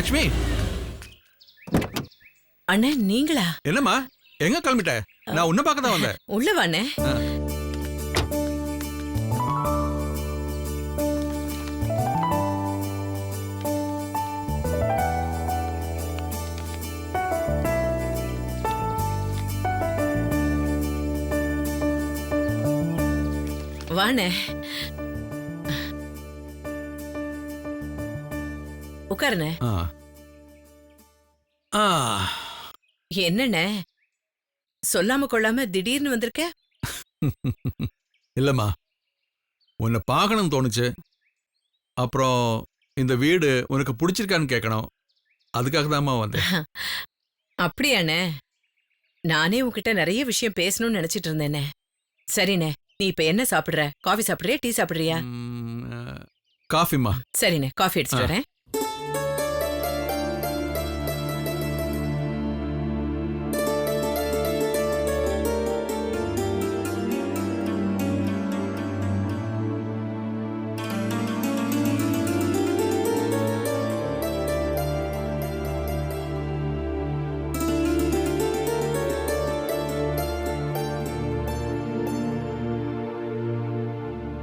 லட்சுமி. அண்ணே நீங்களா? என்னம்மா எங்க கிளம்பிட்ட? நான் உன்ன பார்க்க தான் வந்தேன். உள்ள வாண்ணே. வாண்ணே உட்காருண்ணே. என்னண்ணே சொல்லாம கொள்ளாம திடீர்னு வந்திருக்க? இல்லம்மா, உன்னை பார்க்கணும்னு தோணுச்சு. அப்புறம் இந்த வீடு உனக்கு பிடிச்சிருக்கான்னு கேட்கணும். அதுக்காக தான்மா வந்தேன். அப்படியாண்ணே? நானே உன்கிட்ட நிறைய விஷயம் பேசணும்னு நினைச்சிட்டு இருந்தேனே. சரிண்ணே, நீ இப்ப என்ன சாப்பிடுற? காஃபி சாப்பிடுறியா, டீ சாப்பிடுறியா? காஃபிமா. சரிண்ணே, காஃபி எடுத்துட்டு வரேன்.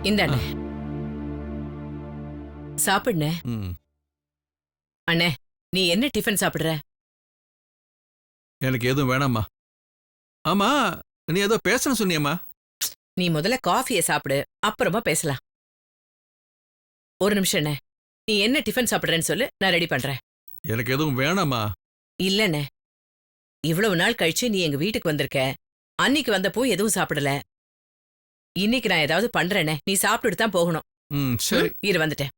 இந்தாண்ணே சாப்பிடுண்ணே. அண்ணே, நீ என்ன டிஃபன் சாப்பிடுற? எனக்கு எதுவும் வேணாம்மா. ஆமா, நீ ஏதோ பேசணும் சொன்னியம்மா. நீ முதல்ல காஃபியை சாப்பிடு, அப்புறமா பேசலாம். ஒரு நிமிஷம் அண்ணே, நீ என்ன டிஃபன் சாப்பிடுறேன்னு சொல்லு, நான் ரெடி பண்றேன். எனக்கு எதுவும் வேணாம்மா. இல்லண்ணே, இவ்வளவு நாள் கழிச்சு நீ எங்க வீட்டுக்கு வந்திருக்க. அன்னைக்கு வந்தப்போ எதுவும் சாப்பிடல. இன்னைக்கு நான் ஏதாவது பண்றேனே, நீ சாப்பிட்டுட்டு தான் போகணும். சரி. இரு வந்துட்டேன்.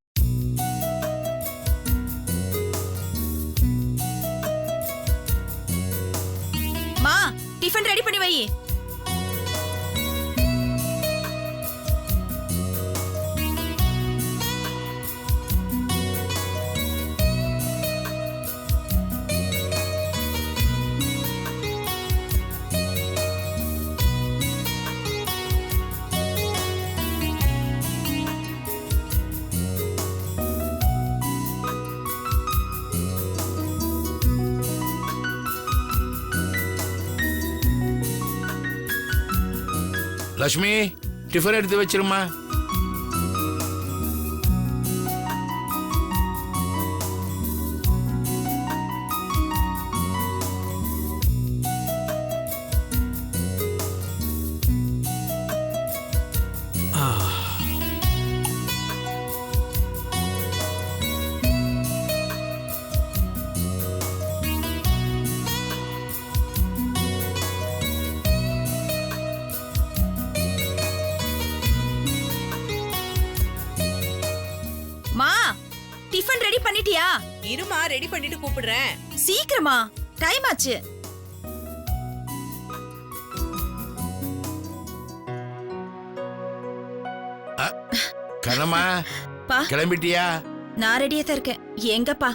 மா, டிஃபன் ரெடி பண்ணி வை. லட்சுமி, டிஃபன் எடுத்து வச்சிருமா. மா, டிஃபன் ரெடி பண்ணிட்டியா? இருமா, ரெடி பண்ணிட்டு கூப்பிடுறேன். சீக்கிரமா, டைம் ஆச்சு. கனமா, கிளம்பிட்டியா? நான் ரெடியா தான் இருக்கேன். எங்கப்பா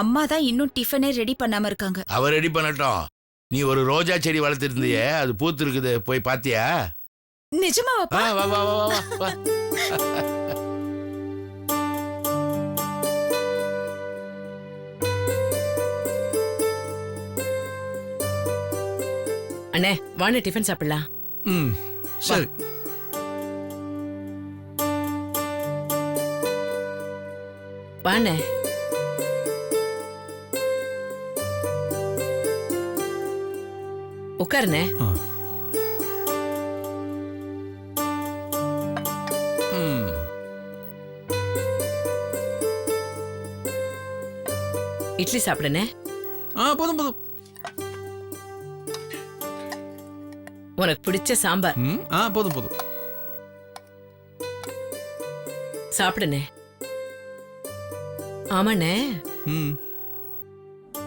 அம்மா தான் இன்னும் டிஃபனே ரெடி பண்ணாம இருக்காங்க. அவ ரெடி பண்ணட்டும். நீ ஒரு ரோஜா செடி வளர்த்திருந்தியே, அது பூத்து இருக்குது, போய் பாத்தியா? நிஜமாவாப்பா? வா வா வா வா வா. அண்ணே, வாண்ணே டிஃபன் சாப்பிடலாம். சரி. வாண்ணே. உட்காருண்ணே. இட்லி சாப்பிடுண்ணே. போதும் போதும். உனக்கு பிடிச்ச சாம்பார். போதும் போதும். சாப்பிடுண்ணே. ஆமாண்ணே,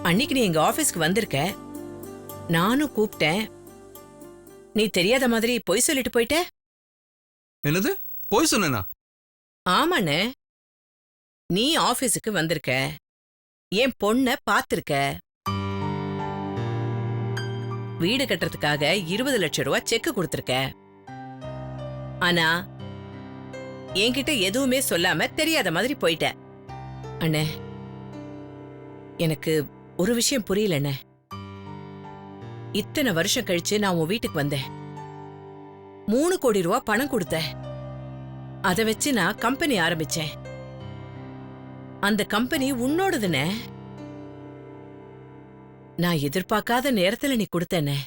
அன்னைக்கு நீ எங்க ஆபீஸ்க்கு வந்திருக்க. நானும் கூப்பிட்டேன். நீ தெரியாத மாதிரி பொய் சொல்லிட்டு போயிட்ட. என்னது பொய் சொன்னா? ஆமாண்ணே, நீ ஆபீஸுக்கு வந்திருக்க, என் பொண்ண பாத்திருக்க. வீடு கட்டுறதுக்காக 20 லட்சம் ரூபாய் செக் கொடுத்திருக்க. ஆனா என்கிட்ட எதுவுமே சொல்லாம தெரியாத மாதிரி போயிட்ட. அண்ணே, எனக்கு ஒரு விஷயம் புரியலண்ணே. இத்தனை வருஷம் கழிச்சு நான் உன் வீட்டுக்கு வந்தேன். 3 கோடி ரூபா பணம் கொடுத்த. அதை வச்சு நான் கம்பெனி ஆரம்பிச்சேன். அந்த கம்பெனி உன்னோடதுனே. நான் எதிர்பார்க்காத நேரத்துல நீ கொடுத்தனே.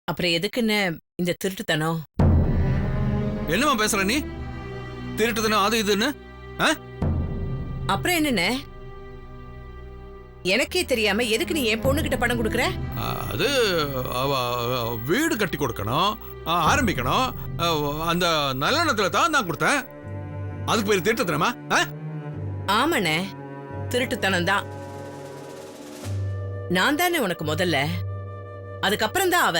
அப்புறம் எதுக்குன்னு இந்த திருட்டுத்தனம்? என்னம்மா பேசுற நீ? திருட்டுத்தனம் அது இதுன்னு? அப்புறம் என்னண்ணே? எனக்கே தெரியாம எதுக்கு நீ என் பொண்ணுகிட்ட பணம் கொடுக்கற? அது வீடு கட்டி கொடுக்கணும், ஆரம்பிக்கணும். அந்த நல்லெண்ணத்துல தான் நான் கொடுத்தேன். அதுக்கு பேரு திருட்டுத்தனமா? ஆமாண்ணே, திருட்டுத்தனம் தான். நான் தானே உனக்கு முதல்ல, அதுக்கப்புறம் தான் அவ.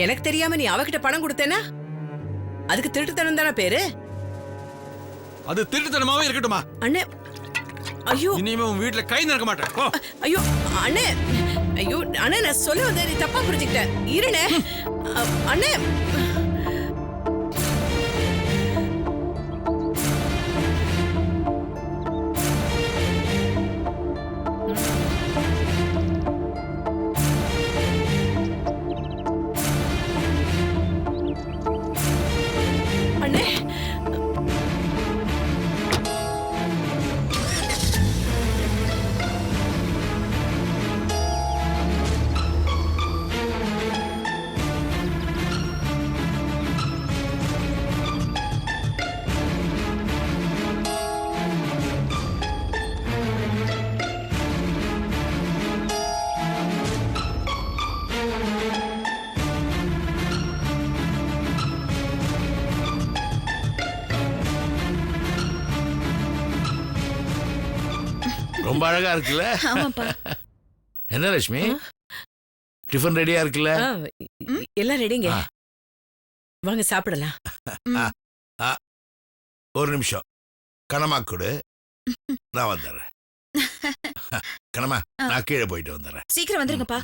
எனக்கு தெரியாம நீ அவகிட்ட பணம் கொடுத்தேனா அதுக்கு திருட்டுத்தனம் தானே பேரு? அது திருட்டுத்தனமாவே இருக்கட்டுமா? அண்ணே, ஐயோ, இனிமே உன் வீட்டுல கை நடக்க மாட்டேன். ஐயோ அண்ணே, ஐயோ அண்ணே, நான் சொல்ல வந்தேன், நீ தப்பா புரிஞ்சுக்கிட்ட. இருண்ணே அண்ணே. அண்ணே, ரொம்ப அழகா இருக்குல்ல? ஆமாப்பா. என்ன லட்சுமி, டிஃபன் ரெடியா இருக்குல்ல? எல்லாம் ரெடிங்க. ஆ. வாங்க சாப்பிடலாம். ஒரு நிமிஷம், கனமா கொடு, நான் வந்துடுறேன். கனமா, நான் கீழே போயிட்டு வந்துடுறேன். சீக்கிரம் வந்துருங்கப்பா.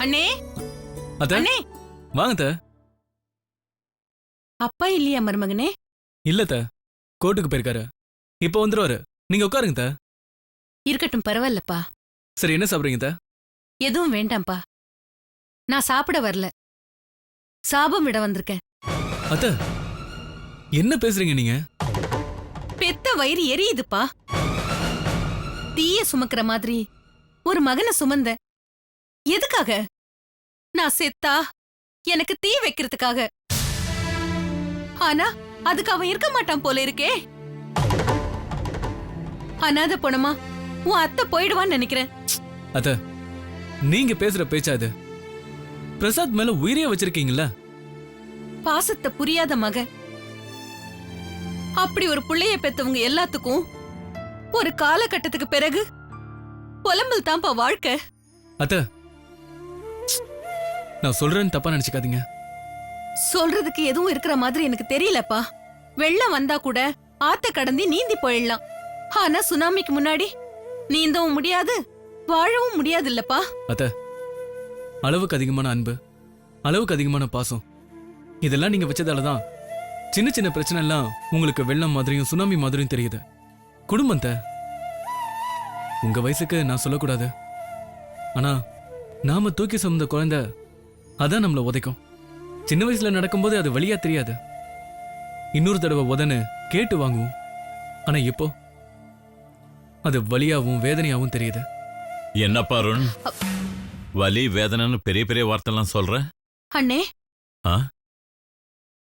அண்ணே, அத்த, அண்ணே, வாங்க அத்த. அப்பா இல்லையா மருமகனே? இல்ல அத்த, கோர்ட்டுக்கு போயிருக்காரு. இப்போ வந்துருவாரு. நீங்க உட்காருங்க அத்த. இருக்கட்டும், பரவாயில்லப்பா. சரி, என்ன சாப்பிடுறீங்க அத்த? எதுவும் வேண்டாம்ப்பா. நான் சாப்பிட வரல, சாபம் விட வந்திருக்கேன். அத்த, என்ன பேசுறீங்க நீங்க? பெத்த வயிறு எரியுதுப்பா. தீய சுமக்கிற மாதிரி ஒரு மகனை சுமந்த. எதுக்காக? நான் செத்தா எனக்கு தீ வைக்கிறதுக்காக. ஆனா அதுக்கு அவன் இருக்க மாட்டான் போல இருக்கே. அனாதை பொணமா உன் அத்தை போயிடுவான்னு நினைக்கிறேன். அத்த, நீங்க பேசுற பேச்சா இது? பிரசாத் மேல உயிரே வச்சிருக்கீங்களா? பாசத்தை புரியாத மக. அப்படி ஒரு புள்ளைய பெத்தவங்க எல்லாத்துக்கும் ஒரு காலகட்டத்துக்கு பிறகு புலம்பல் தான்ப்பா வாழ்க்கை. அத்த, நான் சொல்றேன்னு தப்பா நினைச்சுக்காதீங்க. சொல்றதுக்கு எதுவும் இருக்கிற மாதிரி எனக்கு தெரியலப்பா. வெள்ளம் வந்தா கூட ஆத்த கடந்து நீந்தி போயிடலாம். ஆனா சுனாமிக்கு முன்னாடி நீந்தவும் முடியாது, வாழவும் முடியாது இல்லப்பா. அத்த, அளவுக்கு அதிகமான அன்பு, அளவுக்கு அதிகமான பாசம், இதெல்லாம் நீங்க வச்சதாலதான் சின்ன சின்ன பிரச்சனை எல்லாம் உங்களுக்கு வெள்ளம் மாதிரியும் சுனாமி மாதிரியும் தெரியுது. குடும்பம் த. உங்க வயசுக்கு நான் சொல்லக்கூடாது, ஆனா நாம தூக்கி சுமந்த குழந்தை அதான் நம்மள உதைக்கும். சின்ன வயசுல நடக்கும்போது அது வலியா தெரியாது. இன்னொரு தடவை உதன்னு கேட்டு வாங்குவோம். ஆனா இப்போ அது வலியாவும் வேதனையாவும் தெரியுது. என்னப்பா அருண், வலி வேதனைன்னு பெரிய பெரிய வார்த்தைலாம் சொல்ற? அண்ணே,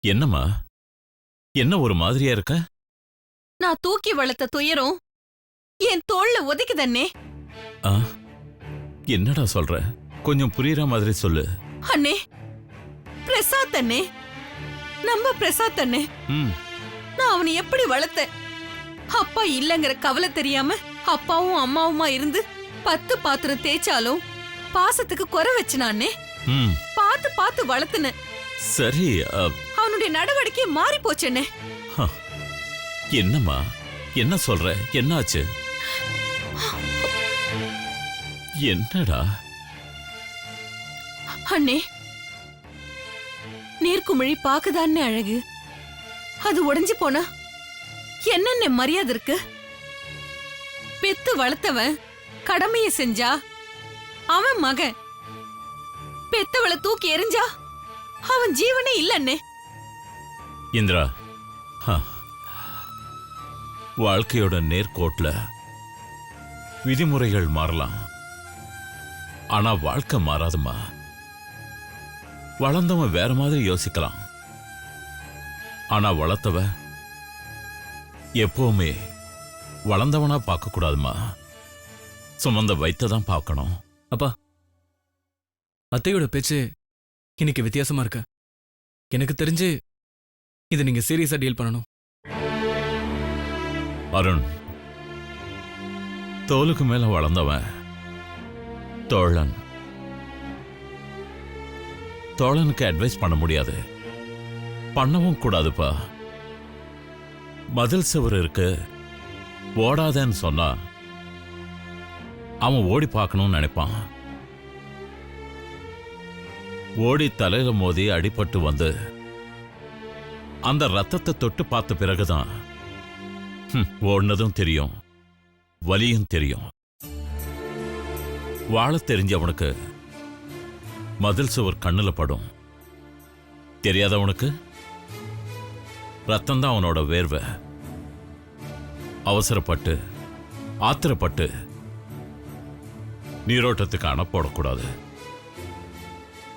என்னம்மா, என்ன ஒரு மாதிரியா இருக்க? நான் தூக்கி வளர்த்த துயரம் என் தோள்ல உதைக்குதண்ணே. என்னடா சொல்ற? கொஞ்சம் புரியுற மாதிரி சொல்லு. அண்ணே, பிரசாத் அண்ணே, நம்ம பிரசாத் அண்ணே. ம் நான் அவனை எப்படி வளர்த்தேன்? அப்பா இல்லங்கிற கவலை தெரியாம அப்பாவும் அம்மாவுமா இருந்து 10 பாத்திரம் தேய்ச்சாலும் பாசத்துக்கு குறை வச்சுனானே. ம் பார்த்து பார்த்து வளர்த்துன. சரி. அவனுடைய நடவடிக்கை மாறி போச்சேன்னே. என்னம்மா என்ன சொல்ற? என்னாச்சு? என்னடா? அண்ணே, நீர்க்குமிழி பாக்குதான்னு அழகு. அது உடைஞ்சு போனா என்னென்ன மரியாதை இருக்கு? பெத்து வளர்த்தவன் கடமைய செஞ்சா அவன் மகன், பெத்தவளை தூக்கி எறிஞ்சா அவன் ஜீவனே இல்லன்னே. இந்திரா, வாழ்க்கையோட நேர்கோட்ல விதிமுறைகள் மாறலாம், ஆனா வாழ்க்கை மாறாதுமா. வளர்ந்தவன் வேற மாதிரி யோசிக்கலாம், ஆனா வளர்த்தவ எப்பவுமே வளர்ந்தவனா பார்க்க கூடாதுமா. சுமந்த வைத்ததான் பார்க்கணும். அப்பா, அத்தையோட பேச்சு இன்னைக்கு வித்தியாசமா இருக்கு. எனக்கு தெரிஞ்சு இதை நீங்க சீரியஸா டீல் பண்ணணும். அருண், தோலுக்கு மேல வளர்ந்தவன் தோழன். தோழனுக்கு அட்வைஸ் பண்ண முடியாது, பண்ணவும் கூடாதுப்பா. மதில் சுவர் இருக்கு, ஓடாதேன்னு சொன்னா அவன் ஓடி பார்க்கணும்னு நினைப்பான். ஓடி தலையில மோதி அடிபட்டு வந்து அந்த ரத்தத்தை தொட்டு பார்த்த பிறகுதான் ஓடுனதும் தெரியும், வலியும் தெரியும். வாழ தெரிஞ்சவனுக்கு மதில் சுவர் கண்ணுல படும், தெரியாதவனுக்கு ரத்தம்தான் அவனோட வேர்வை. அவசரப்பட்டு ஆத்திரப்பட்டு நீரோட்டத்துக்கு அணை போடக்கூடாது.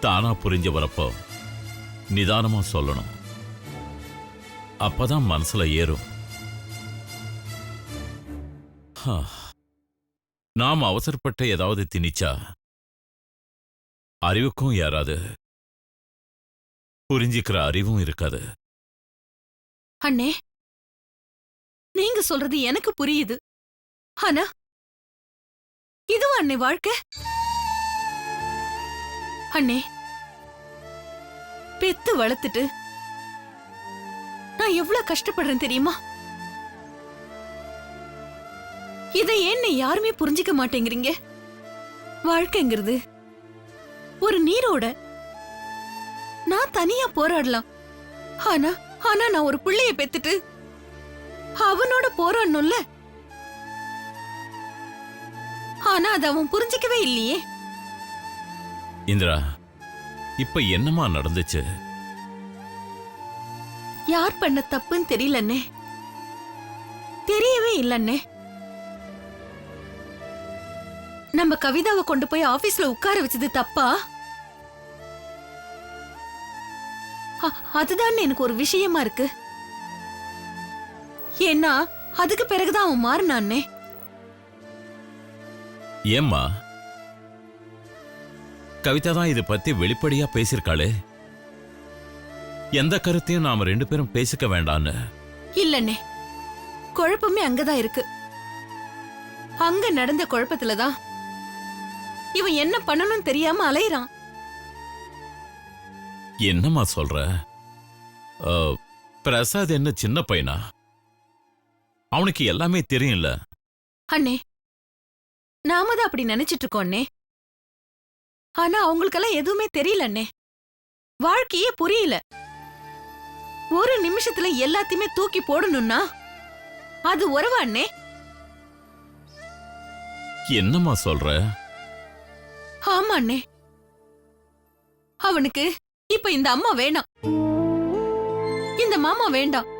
தானா புரிஞ்ச வரப்போ நிதானமா சொல்லணும், அப்பதான் மனசுல ஏறும். நாம் அவசரப்பட்டு ஏதாவது திணிச்சா அறிவுக்கும் யாராது, புரிஞ்சிக்கிற அறிவும் இருக்காது. அண்ணே, நீங்க சொல்றது எனக்கு புரியுது, ஆனா இதுவும் அண்ணே வாழ்க்கை. அண்ணே, பெத்து வளர்த்துட்டு நான் எவ்வளவு கஷ்டப்படுறேன் தெரியுமா? இதை ஏன் யாருமே புரிஞ்சிக்க மாட்டேங்கிறீங்க? வாழ்க்கைங்கிறது ஒரு நீரோட. நான் தனியா போராடலாம், ஆனா ஆனா நான் ஒரு பிள்ளைய பெத்துட்டு அவனோட போராடணும்ல. ஆனா அது அவன் புரிஞ்சிக்கவே இல்லையே. இந்திரா, இப்ப என்னமா நடந்துச்சு? யார் பண்ண தப்புன்னு தெரியலன்னே, தெரியவே இல்லன்னே. நம்ம கவிதாவை கொண்டு போய் ஆபீஸ்ல உட்கார வச்சது தப்பா? அதுதான் எனக்கு ஒரு விஷயமா இருக்கு. ஏன்னா அதுக்கு பிறகுதான் அவன் மாறினானே. ஏம்மா, கவிதா தான் இதை பத்தி வெளிப்படையா பேசியிருக்காளே. எந்த கருத்தையும் நாம 2 பேரும் பேசிக்க வேண்டான்னு. இல்லன்னே, குழப்பமே அங்கதான் இருக்கு. அங்க நடந்த குழப்பத்துலதான் இவன் என்ன பண்ணணும்னு தெரியாம அலையறான். என்னம்மா சொல்ற? பிரசாத் என்ன சின்ன பையனா? அவனுக்கு எல்லாமே தெரியும்ல. அண்ணே, நாம தான் அப்படி நினைச்சிட்டு இருக்கோம் அண்ணே. ஆனா அவங்களுக்கெல்லாம் எதுவுமே தெரியல அண்ணே. வாழ்க்கையே புரியல. ஒரு நிமிஷத்துல எல்லாத்தையுமே தூக்கி போடணும்னா அது உறவா அண்ணே? என்னம்மா சொல்ற? ஆமா அண்ணே, அவனுக்கு இப்ப இந்த அம்மா வேணாம், இந்த மாமா வேண்டாம்,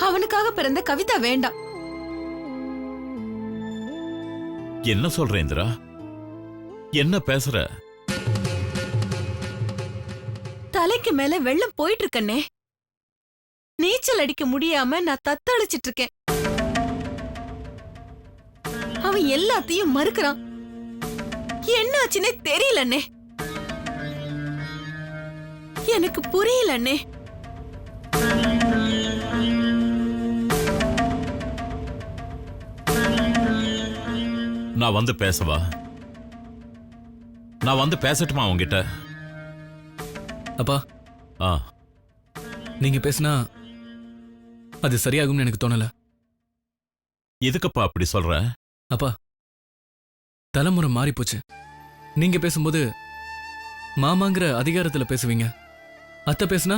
அவனுக்காக பிறந்த கவிதா வேண்டாம். என்ன சொல்ற இந்திரா? என்ன பேசுற? தலைக்கு மேல வெள்ளம் போயிட்டு இருக்கண்ணே. நீச்சல் அடிக்க முடியாம நான் தத்தளிச்சிட்டு இருக்கேன். அவன் எல்லாத்தையும் மறுக்கிறான். என்ன ஆச்சுன்னே தெரியலண்ணே. எனக்கு புரியல அண்ணே. நான் வந்து பேசவா? நான் வந்து பேசட்டுமா உங்ககிட்ட? அப்பா ஆ, நீங்க பேசினா அது சரியாகும்னு எனக்கு தோணல. எதுக்குப்பா அப்படி சொல்ற? அப்பா தலைமுறை மாறி போச்சு. நீங்க பேசும்போது மாமாங்கிற அதிகாரத்துல பேசுவீங்க, அத்தை பேசுனா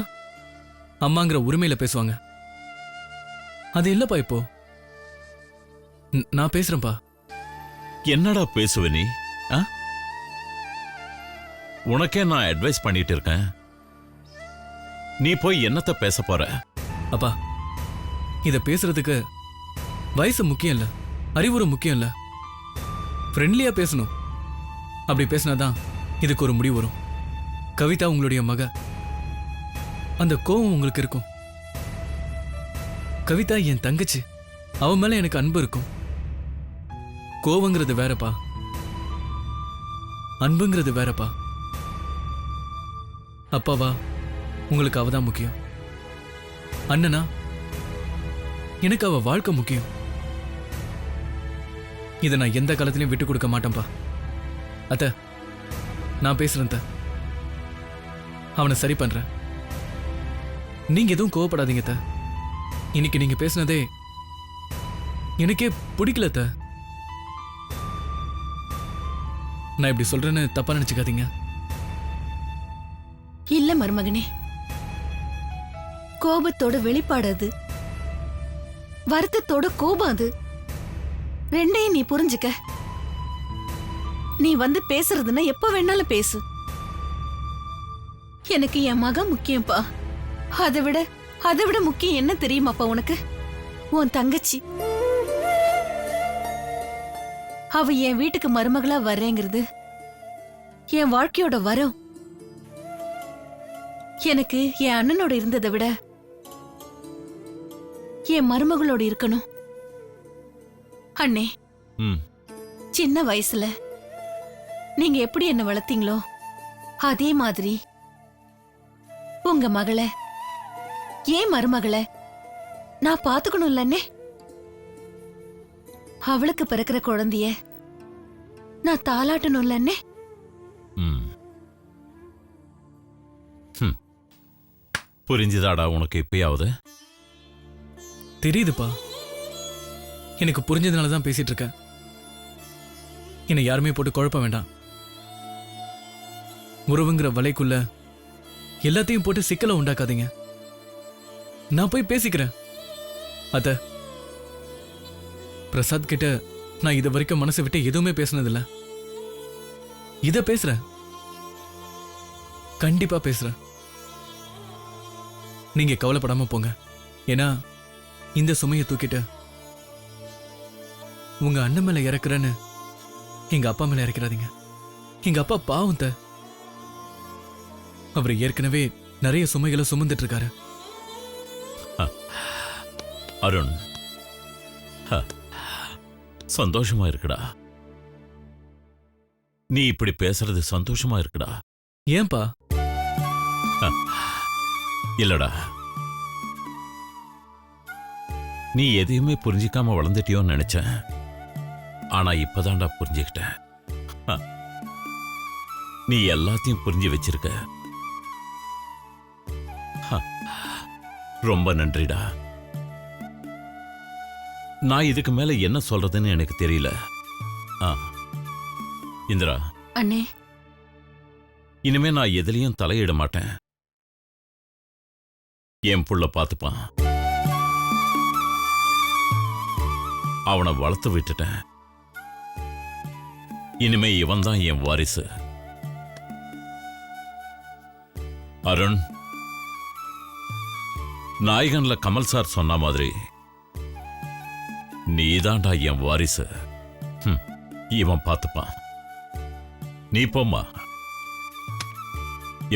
அம்மாங்கிற உரிமையில பேசுவாங்க. அது இல்லப்பா இப்போ. நான் பேசுறேன்ப்பா. என்னடா பேசுவ நீ? ஆ? உனக்கே நான் அட்வைஸ் பண்ணிட்டு இருக்கேன். நீ போய் என்னத்த பேச போற? அப்பா இத பேசுறதுக்கு வயசு முக்கியம் இல்ல, அறிவுரை முக்கியம் இல்ல. ஃப்ரெண்ட்லியா பேசணும். அப்படி பேசினாதான் இதுக்கு ஒரு முடிவு வரும். கவிதா உங்களுடைய மக, அந்த கோவம் உங்களுக்கு இருக்கும். கவிதா என் தங்கச்சி, அவ மேல எனக்கு அன்பு இருக்கும். கோவங்கிறது வேறப்பா, அன்புங்கிறது வேறப்பா. அப்பாவா உங்களுக்கு அவதான் முக்கியம். அண்ணனா எனக்கு அவ வாழ்க்கை முக்கியம். இதை நான் எந்த காலத்திலையும் விட்டு கொடுக்க மாட்டேன்பா. அத்த நான் பேசுறேன் அத்த. அவனை சரி பண்றேன். நீங்க எதுவும் கோவப்படாதீங்க அத்த. இன்னைக்கு நீங்க பேசினதே எனக்கே பிடிக்கல அத்த. நான் இப்படி சொல்றேன்னு தப்பா நினைச்சுக்காதீங்க. இல்ல மருமகனே, கோபத்தோட வெளிப்பாடு அது, வருத்தத்தோட கோபம் அது. ரெண்டையும் நீ புரிஞ்சுக்க. நீ வந்து பேசுறதுன்னா எப்ப வேணாலும் பேசு. எனக்கு என் மகன் முக்கியம்ப்பா. அதை விட முக்கியம் என்ன தெரியுமாப்பா உனக்கு? உன் தங்கச்சி. அவ என் வீட்டுக்கு மருமகளா வர்றேங்கிறது என் வாழ்க்கையோட வரம். எனக்கு என் அண்ணனோட இருந்ததை விட என் மருமகளோட இருக்கணும். அண்ணே, ம், சின்ன வயசுல நீங்க எப்படி என்ன வளர்த்தீங்களோ அதே மாதிரி உங்க மகளை, ஏன் மருமகளை நான் பாத்துக்கணும்ல அண்ணே. அவளுக்கு பிறக்கிற குழந்தைய நான் தாலாட்டணும்ல அண்ணே. ம். ம். புரிஞ்சுதாடா உனக்கு இப்பயாவது? தெரியுதுப்பா. எனக்கு புரிஞ்சதுனால தான் பேசிட்டு இருக்கேன். என்னை யாருமே போட்டு குழப்ப வேண்டாம். உறவுங்கிற வலைக்குள்ள எல்லாத்தையும் போட்டு சிக்கலை உண்டாக்காதீங்க. நான் போய் பேசிக்கிறேன். அத்த, பிரசாத் கிட்ட நான் இது வரைக்கும் மனசை விட்டு எதுவுமே பேசினதில்ல. இத பேசுறேன், கண்டிப்பா பேசுறேன். நீங்க கவலைப்படாம போங்க. ஏன்னா இந்த சுமையை தூக்கிட்டு உங்க அண்ணன் மேல இறக்குறேன்னு எங்க அப்பா மேல இறக்கிறாதீங்க. எங்க அப்பா பாவம் த. அவர் ஏற்கனவே நிறைய சுமைகளை சுமந்துட்டு இருக்காரு. அருண், சந்தோஷமா இருக்குடா. நீ இப்படி பேசுறது சந்தோஷமா இருக்குடா. ஏன்பா? இல்லடா, நீ எதையுமே புரிஞ்சிக்காம வளர்ந்துட்டியோன்னு நினைச்சேன். ஆனா இப்பதான்டா புரிஞ்சுக்கிட்டேன். நீ எல்லாத்தையும் புரிஞ்சு வச்சிருக்க. ரொம்ப நன்றிடா. நான் இதுக்கு மேல என்ன சொல்றதுன்னு எனக்கு தெரியல. இந்திரா அண்ணே, இனிமே நான் எதுலயும் தலையிட மாட்டேன். என் புள்ள பார்த்துப்பான். அவனை வளர்த்து விட்டுட்டேன். இனிமே இவன் தான் என் வாரிசு. அருண், நாயகன்ல கமல் சார் சொன்ன மாதிரி நீதான்டா என் வாரிசு. இவன் பார்த்துப்பான். நீ போம்மா,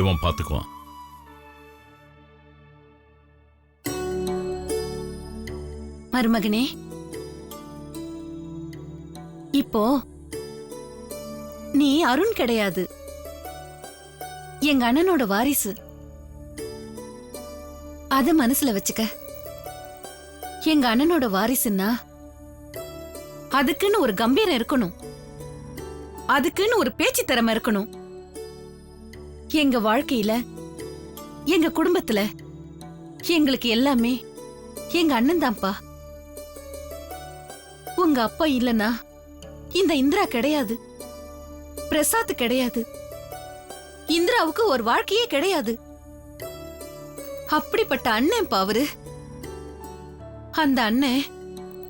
இவன் பார்த்துக்குவான். மருமகனே, இப்போ நீ அருண் கிடையாது, எங்க அண்ணனோட வாரிசு. அத மனசுல வச்சுக்க. எங்க அண்ணனோட வாரிசுன்னா அதுக்குன்னு ஒரு கம்பீரம் இருக்கணும், அதுக்குன்னு ஒரு பேச்சு திறமை இருக்கணும். எங்க வாழ்க்கையில, எங்க குடும்பத்துல எங்களுக்கு எல்லாமே எங்க அண்ணன் தான்ப்பா. உங்க அப்பா இல்லனா இந்த இந்திரா கிடையாது, பிரசாத் கிடையாது, இந்திராவுக்கு ஒரு வாழ்க்கையே கிடையாது. அப்படிப்பட்ட அண்ணன்ப்பா அவரு. அந்த அண்ணன்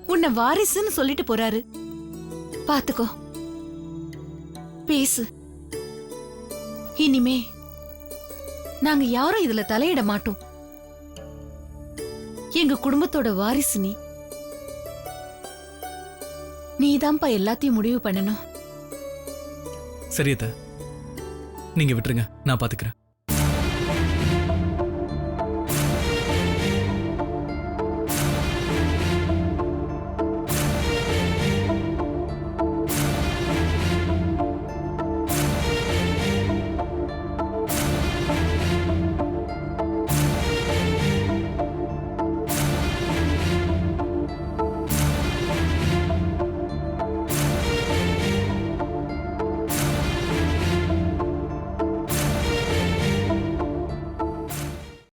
உன்னை வாரிசுன்னு சொல்லிட்டு போறாரு. பாத்துக்கோ, பேசு. இனிமே நாங்க யாரும் இதுல தலையிட மாட்டோம். எங்க குடும்பத்தோட வாரிசு நீதான்ப்பா எல்லாத்தையும் முடிவு பண்ணணும். சரியத்த, நீங்க விட்டுருங்க, நான் பாத்துக்கிறேன்.